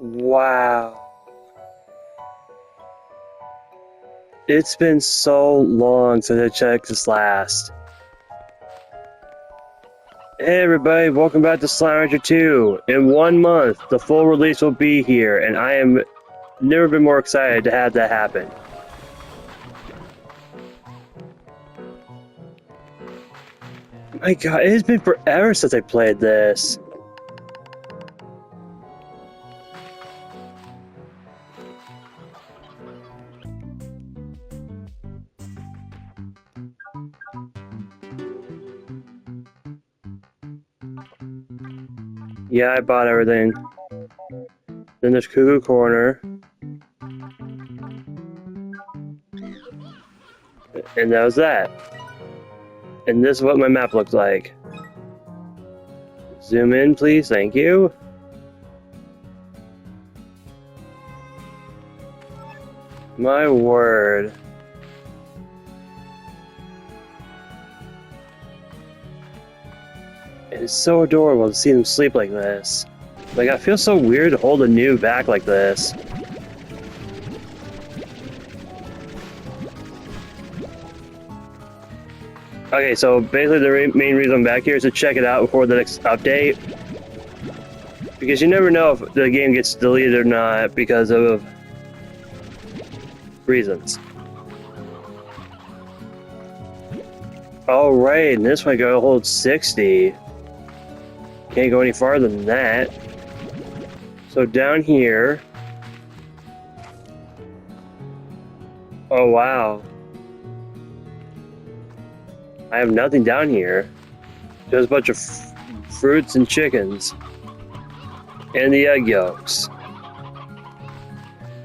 Wow. It's been so long since I checked this last. Hey everybody, welcome back to Slime Rancher 2. In 1 month, the full release will be here, and I am never been more excited to have that happen. My god, it has been forever since I played this. Yeah, I bought everything. Then there's Cuckoo Corner. And that was that. And this is what my map looks like. Zoom in, please. Thank you. My word. It's so adorable to see them sleep like this. Like, I feel so weird to hold a new back like this. Okay, so basically the main reason I'm back here is to check it out before the next update. Because you never know if the game gets deleted or not because of reasons. Alright, and this one gotta hold 60. Can't go any farther than that. So down here... Oh wow. I have nothing down here. Just a bunch of fruits and chickens. And the egg yolks.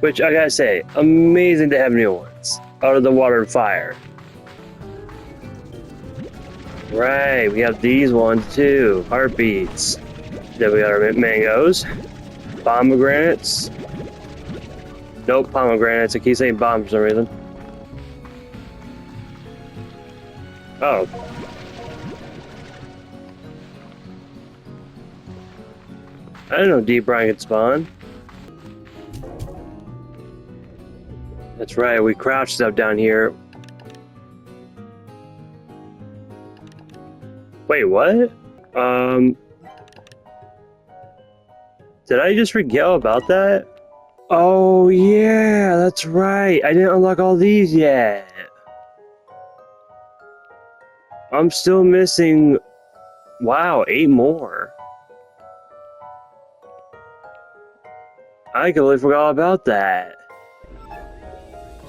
Which, I gotta say, amazing to have new ones. Out of the water and fire. Right, we have these ones too. Heartbeats. Then we got our mangoes. Pomegranates. Nope, pomegranates. I keep saying bomb for some reason. Oh. I didn't know deep brine could spawn. That's right, we crouched stuff down here. Wait, what? Did I just forget all about that? Oh yeah, that's right. I didn't unlock all these yet. I'm still missing, wow, 8 more. I completely forgot all about that.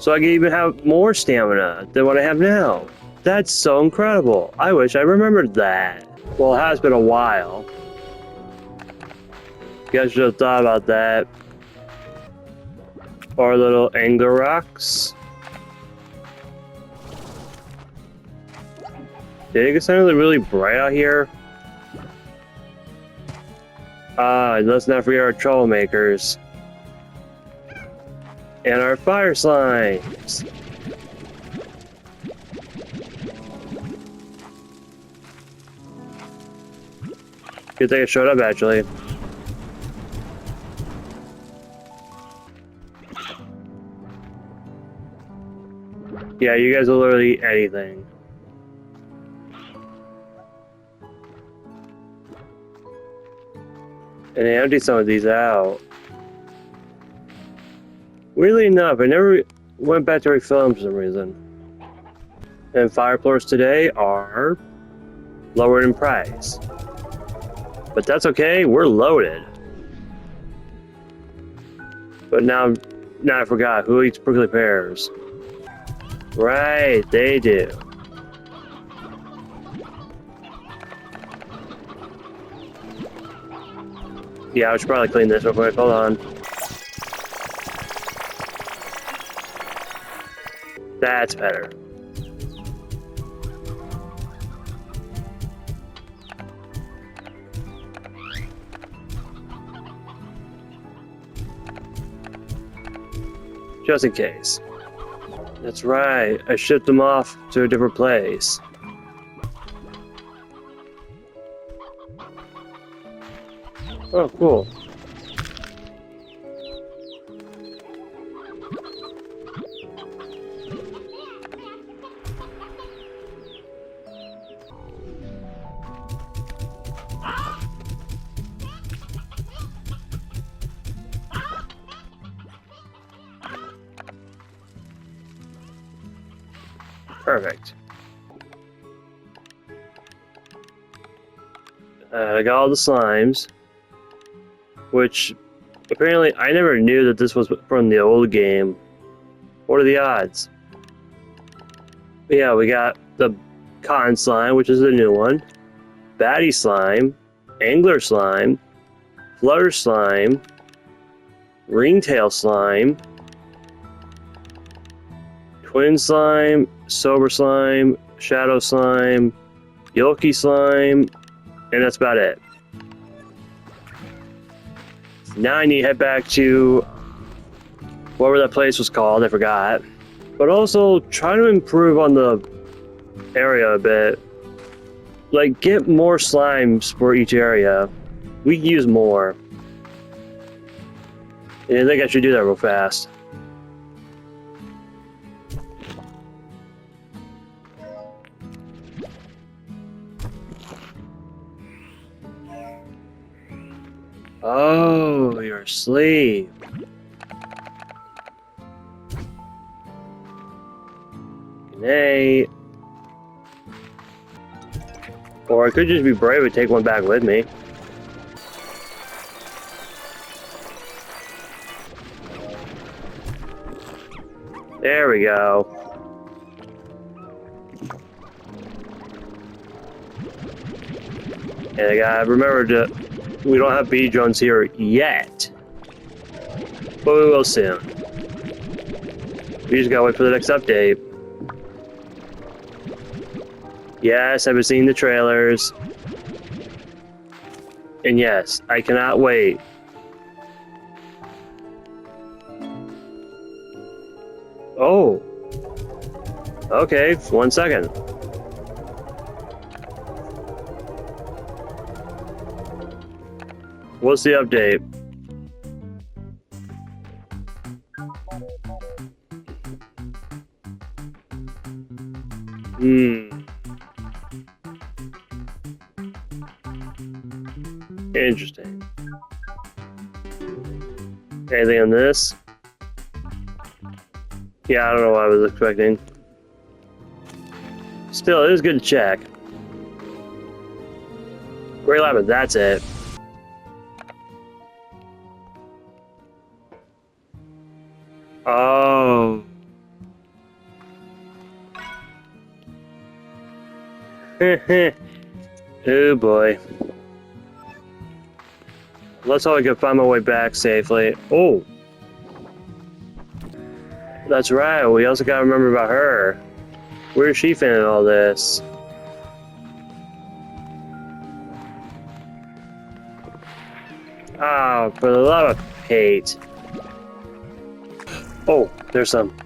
So I can even have more stamina than what I have now. That's so incredible. I wish I remembered that. Well, it has been a while. You guys should have thought about that. Our little angler rocks. Did it get something really bright out here? Let's not forget our troublemakers. And our fire slimes. Good thing it showed up, actually. Yeah, you guys will literally eat anything. And I emptied some of these out. Weirdly enough, I never went back to refill them for some reason. And fire floors today are lowered in price. But that's okay, we're loaded. But now I forgot, who eats prickly pears? Right, they do. Yeah, I should probably clean this real quick, hold on. That's better. Just in case. That's right, I shipped them off to a different place. Oh, cool. Perfect. I got all the slimes, which apparently I never knew that this was from the old game. What are the odds? But yeah, we got the cotton slime, which is the new one, batty slime, angler slime, flutter slime, ringtail slime, twin slime, sober slime, shadow slime, yolky slime, and that's about it. Now I need to head back to whatever that place was called, I forgot. But also try to improve on the area a bit. Like, get more slimes for each area. We can use more. And I think I should do that real fast. Oh, you're asleep. Good night. Or I could just be brave and take one back with me. There we go. And I gotta remember to, we don't have bee drones here yet. But we will soon. We just gotta wait for the next update. Yes, I've been seeing the trailers. And yes, I cannot wait. Oh. Okay, 1 second. What's the update? Interesting. Anything on this? Yeah, I don't know what I was expecting. Still, it is good to check. Great Lab, that's it. Oh. Oh boy. Let's hope I can find my way back safely. Oh! That's right, we also gotta remember about her. Where's she fitting in all this? Oh, for the love of hate. Oh, there's some.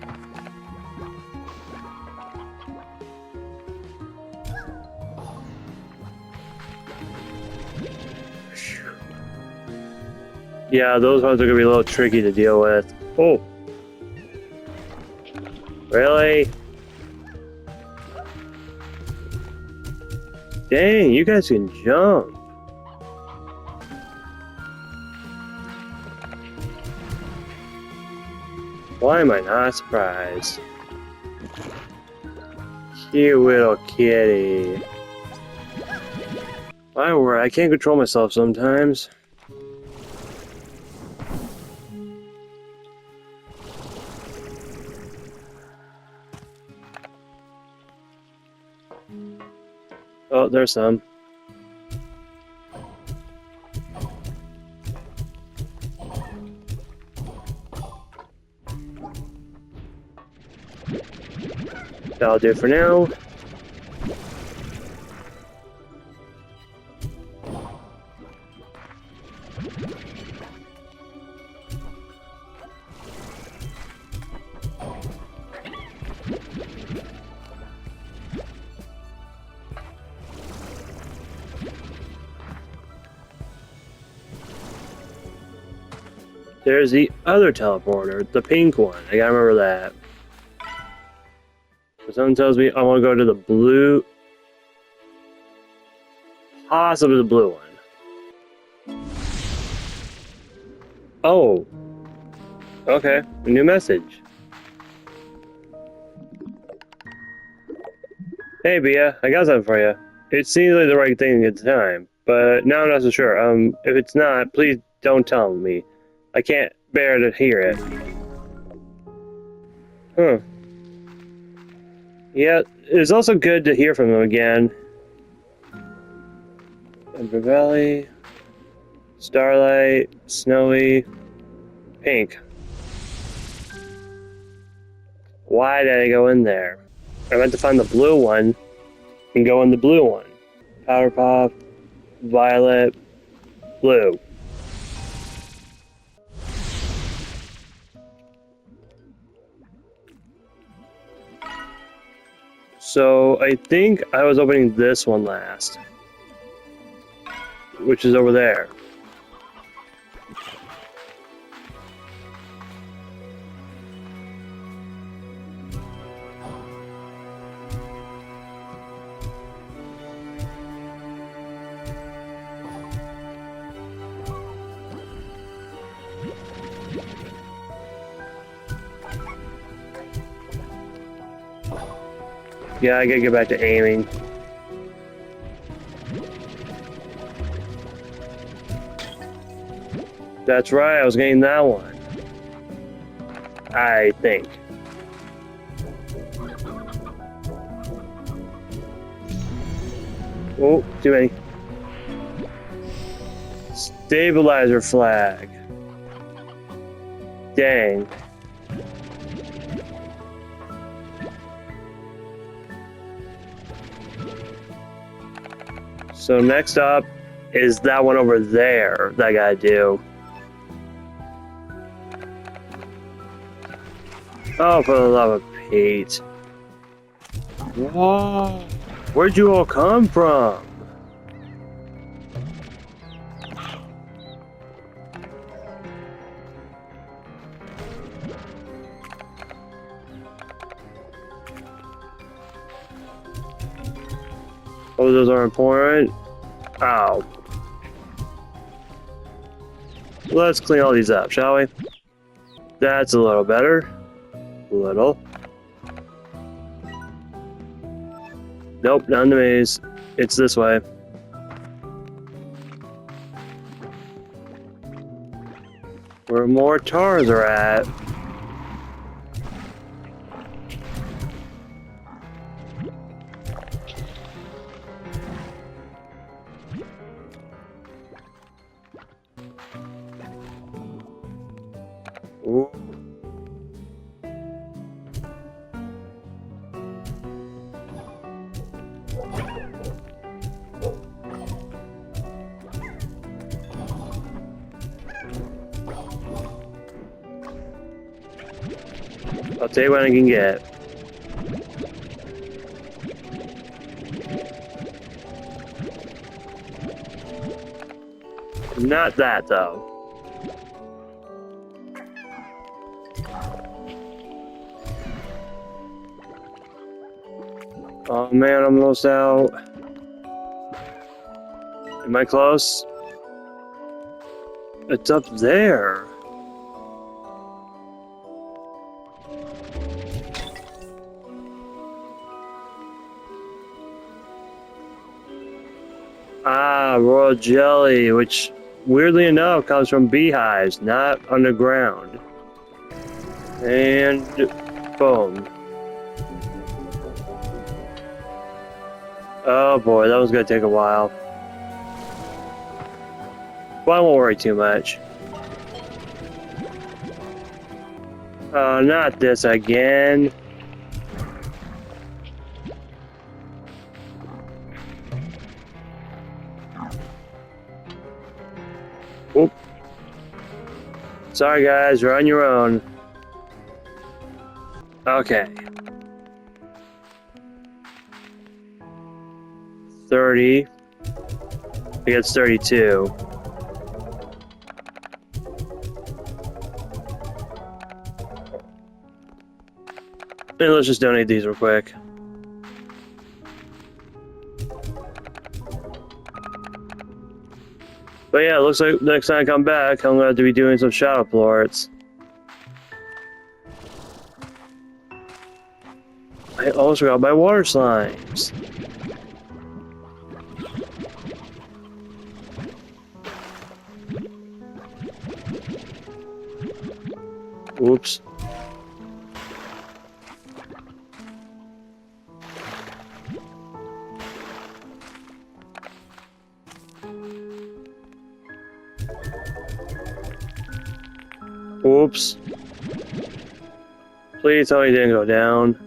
Yeah, those ones are gonna be a little tricky to deal with. Oh! Really? Dang, you guys can jump. Why am I not surprised? Cute little kitty. My word, I can't control myself sometimes. Oh, there's some. That'll do for now. There's the other teleporter, the pink one. I gotta remember that. But someone tells me I want to go to the blue. Possibly the blue one. Oh. Okay, a new message. Hey, Bia, I got something for you. It seems like the right thing at the time, but now I'm not so sure. If it's not, please don't tell me. I can't bear to hear it. Huh. Yeah, it's also good to hear from them again. Ember Valley, Starlight, Snowy, Pink. Why did I go in there? I meant to find the blue one and go in the blue one. Powder Pop, Violet, Blue. So I think I was opening this one last, which is over there. Yeah, I gotta get back to aiming. That's right, I was getting that one. I think. Oh, too many. Stabilizer flag. Dang. So next up is that one over there that I gotta do. Oh, for the love of Pete. Whoa. Where'd you all come from? Oh, those are important. Ow. Let's clean all these up, shall we? That's a little better. A little. Nope, not in the maze. It's this way. Where more tars are at. Ooh. I'll take what I can get. Not that, though. Oh man, I'm almost out. Am I close? It's up there. Ah, royal jelly, which weirdly enough comes from beehives, not underground. And boom. Oh boy, that was gonna take a while. But I won't worry too much. Oh, not this again. Oop. Sorry guys, you're on your own. Okay. 30. I guess 32. And let's just donate these real quick. But yeah, it looks like next time I come back, I'm gonna have to be doing some shadow florets. I almost forgot my water slimes. Oops. Oops. Please tell me it didn't go down.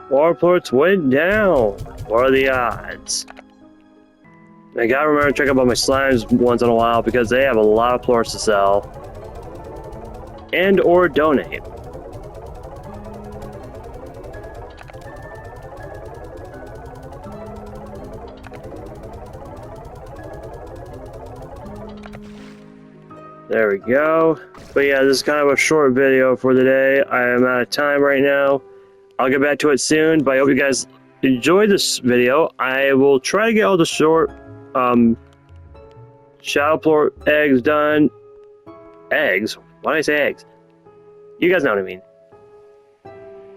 Water plorts went down. What are the odds? I gotta remember to check up on my slimes once in a while because they have a lot of plorts to sell. And or donate. There we go. But yeah, this is kind of a short video for the day. I am out of time right now. I'll get back to it soon, but I hope you guys enjoyed this video. I will try to get all the short Shadow Plort eggs done. Eggs? Why did I say eggs? You guys know what I mean.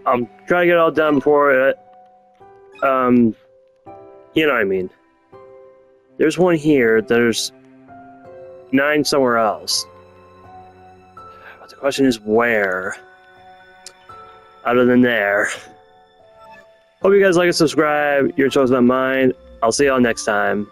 I'm trying to get it all done before it, you know what I mean. There's one here, there's 9 somewhere else. But the question is where? Other than there. Hope you guys like and subscribe. Your choice, not mine. I'll see y'all next time.